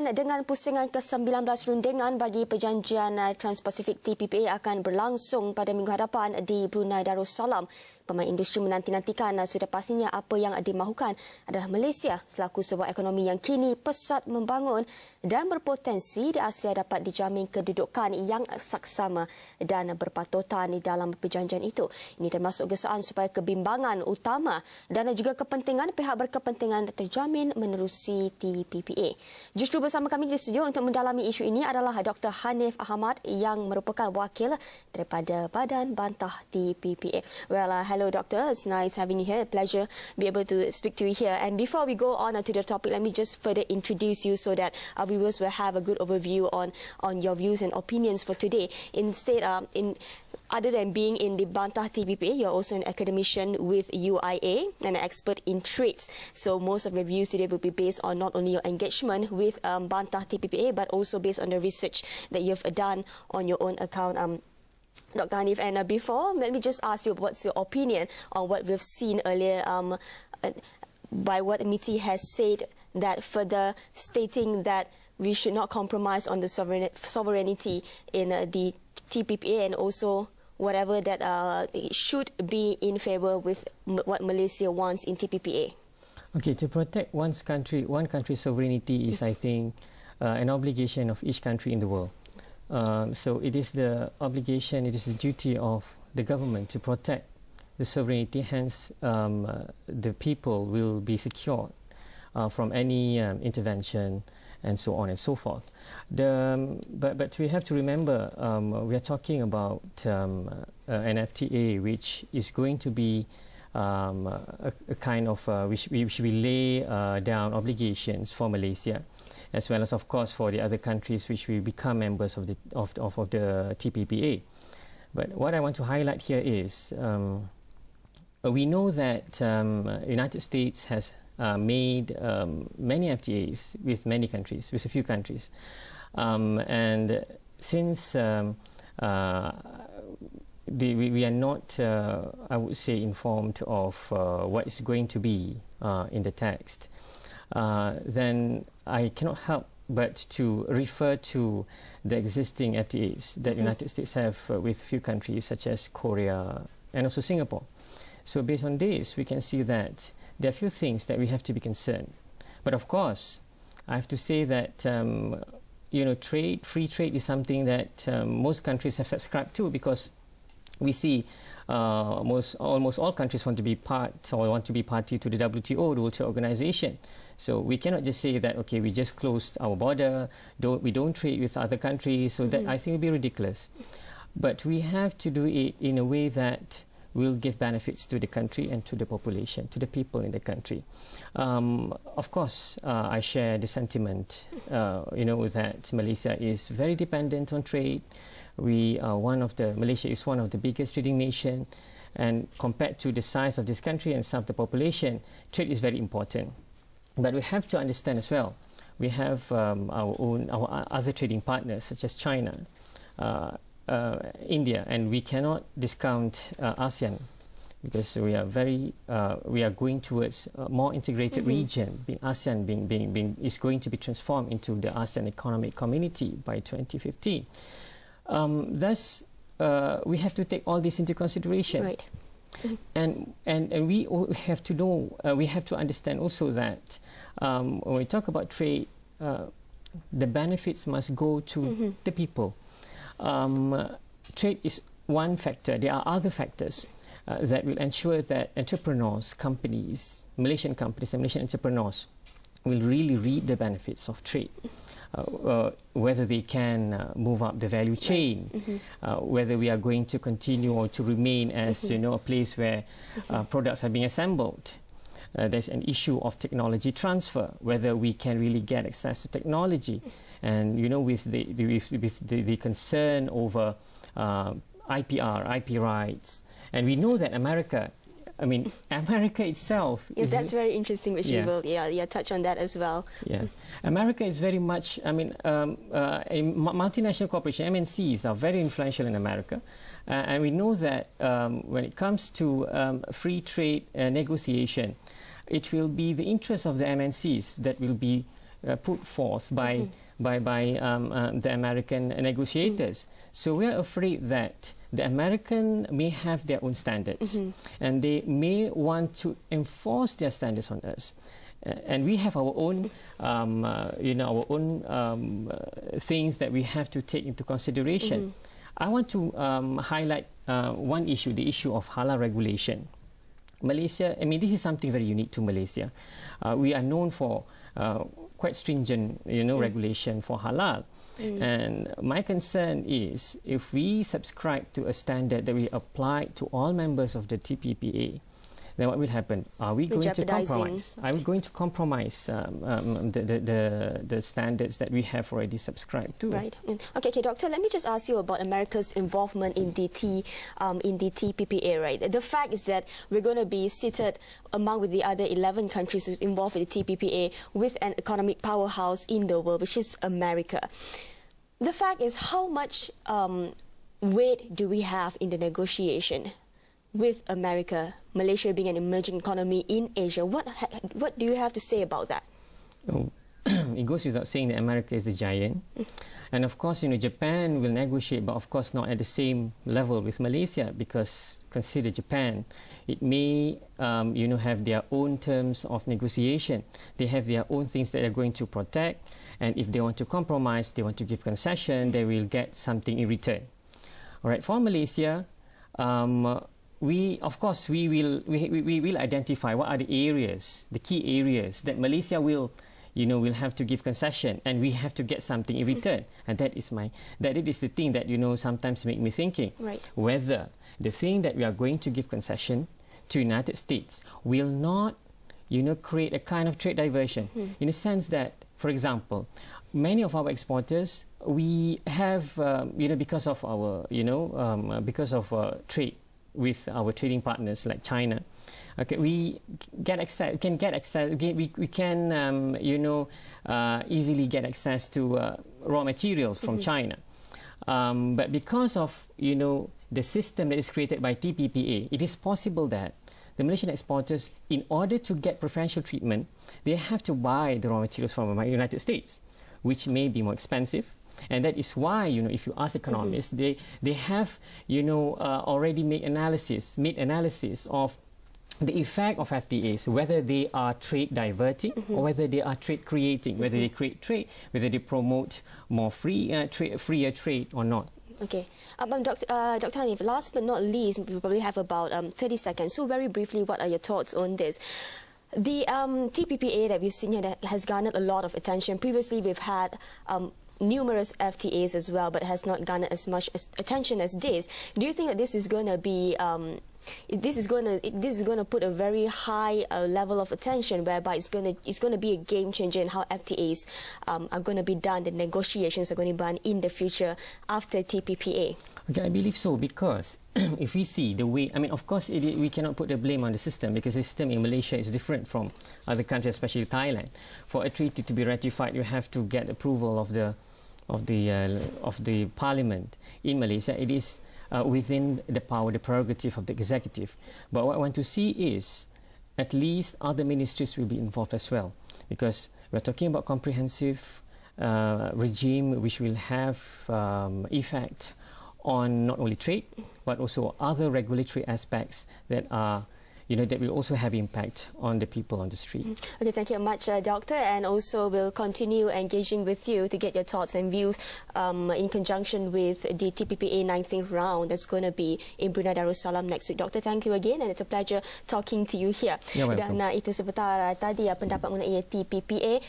Dengan pusingan ke-19 rundingan bagi perjanjian Trans-Pasifik TPPA akan berlangsung pada minggu hadapan di Brunei Darussalam. Pemain industri menanti-nantikan sudah pastinya apa yang dimahukan adalah Malaysia selaku sebuah ekonomi yang kini pesat membangun dan berpotensi di Asia dapat dijamin kedudukan yang saksama dan berpatutan di dalam perjanjian itu. Ini termasuk gesaan supaya kebimbangan utama dan juga kepentingan pihak berkepentingan terjamin menerusi TPPA. Justru bersama kami di studio untuk mendalami isu ini adalah Dr. Haniff Ahamat yang merupakan wakil daripada Badan Bantah TPPA. Well, hello Doctor, it's nice having you here. A pleasure be able to speak to you here. And before we go on to the topic, let me just further introduce you so that our viewers will have a good overview on your views and opinions for today. Instead, other than being in the Bantah TPPA, you're also an academician with UIA and an expert in trades. So most of your views today will be based on not only your engagement with Bantah TPPA, but also based on the research that you've done on your own account. Dr. Haniff, and before, let me just ask you what's your opinion on what we've seen earlier by what MITI has said, that further stating that we should not compromise on the sovereignty in the TPPA, and also whatever that should be in favor with what Malaysia wants in TPPA. Okay, to protect one country's sovereignty is, I think, an obligation of each country in the world. So it is the obligation, it is the duty of the government to protect the sovereignty. Hence, the people will be secured from any intervention and so on and so forth. But we have to remember, we are talking about an FTA which is going to be a kind of which we lay down obligations for Malaysia, as well as, of course, for the other countries which will become members of the TPPA. But what I want to highlight here is we know that United States has made many FTAs with many countries, with a few countries, and since we are not, I would say, informed of what is going to be in the text, then I cannot help but to refer to the existing FTAs that United States have with a few countries such as Korea and also Singapore. So based on this, we can see that there are a few things that we have to be concerned. But of course, I have to say that free trade is something that most countries have subscribed to, because we see almost all countries want to be part or want to be party to the WTO, the World Trade Organization. So we cannot just say that, okay, we just closed our border, we don't trade with other countries. So that, I think, would be ridiculous. But we have to do it in a way that will give benefits to the country and to the population, to the people in the country. Of course, I share the sentiment, that Malaysia is very dependent on trade. Malaysia is one of the biggest trading nation, and compared to the size of this country and some of the population, trade is very important. But we have to understand as well, we have our other trading partners such as China, India, and we cannot discount ASEAN, because we are going towards a more integrated region. ASEAN is going to be transformed into the ASEAN Economic Community by 2015. Thus, we have to take all this into consideration. Right. And we have to know, we have to understand also that when we talk about trade, the benefits must go to the people. Trade is one factor. There are other factors that will ensure that entrepreneurs, companies, Malaysian companies and Malaysian entrepreneurs will really reap the benefits of trade. Whether they can move up the value chain, whether we are going to continue or to remain as a place where products are being assembled. There's an issue of technology transfer, whether we can really get access to technology, and with the concern over IPR, IP rights, and we know that America itself. Yes, that's very interesting, which we will touch on that as well. Yeah, America is very much, a multinational corporation, MNCs are very influential in America. And we know that when it comes to free trade negotiation, it will be the interest of the MNCs that will be put forth by the American negotiators. So we are afraid that the American may have their own standards, and they may want to enforce their standards on us. And we have our own, our own things that we have to take into consideration. I want to highlight one issue, the issue of halal regulation. Malaysia, I mean, this is something very unique to Malaysia. We are known for quite stringent, regulation for halal. And my concern is if we subscribe to a standard that we apply to all members of the TPPA, then what will happen? Are we going to compromise? Are we going to compromise the standards that we have already subscribed to? Right. Okay, Doctor, let me just ask you about America's involvement in the TPPA, right? The fact is that we're going to be seated among with the other 11 countries involved with the TPPA with an economic powerhouse in the world, which is America. The fact is, how much weight do we have in the negotiation with America, Malaysia being an emerging economy in Asia? What do you have to say about that? Oh, it goes without saying that America is the giant. And of course, Japan will negotiate, but of course not at the same level with Malaysia, because consider Japan. It may, have their own terms of negotiation. They have their own things that they're going to protect. And if they want to compromise, they want to give concession, they will get something in return. All right, for Malaysia, we will identify what are the areas, the key areas that Malaysia will have to give concession, and we have to get something in return. And that is the thing that sometimes make me thinking, right, whether the thing that we are going to give concession to United States will not create a kind of trade diversion, in a sense that, for example, many of our exporters, we have because of our trade with our trading partners like China, okay, we can easily get access to raw materials from China. But because of the system that is created by TPPA, it is possible that the Malaysian exporters, in order to get preferential treatment, they have to buy the raw materials from the United States, which may be more expensive. And that is why, if you ask economists, they have, already made analysis of the effect of FTAs, whether they are trade diverting or whether they are trade creating, whether they create trade, whether they promote more freer trade or not. Okay. Dr. Haniff, last but not least, we probably have about 30 seconds. So very briefly, what are your thoughts on this? The TPPA that we've seen here that has garnered a lot of attention. Previously, we've had numerous FTAs as well, but has not garnered as much attention as this. Do you think that this is going to be this is going to put a very high level of attention, whereby it's going to be a game changer in how FTAs are going to be done, the negotiations are going to be done in the future after TPPA? Okay, I believe so, because if we see the way, of course, we cannot put the blame on the system, because the system in Malaysia is different from other countries, especially Thailand. For a treaty to be ratified, you have to get approval of the parliament. In Malaysia, it is within the power, the prerogative of the executive. But what I want to see is at least other ministries will be involved as well, because we're talking about comprehensive regime which will have effect on not only trade but also other regulatory aspects that are that will also have impact on the people on the street. Okay, thank you very much, Doctor, and also we'll continue engaging with you to get your thoughts and views in conjunction with the TPPA 19th round that's going to be in Brunei Darussalam next week. Doctor, thank you again, and it's a pleasure talking to you here. You're welcome. Dan itu sebentar tadi pendapat mengenai TPPA.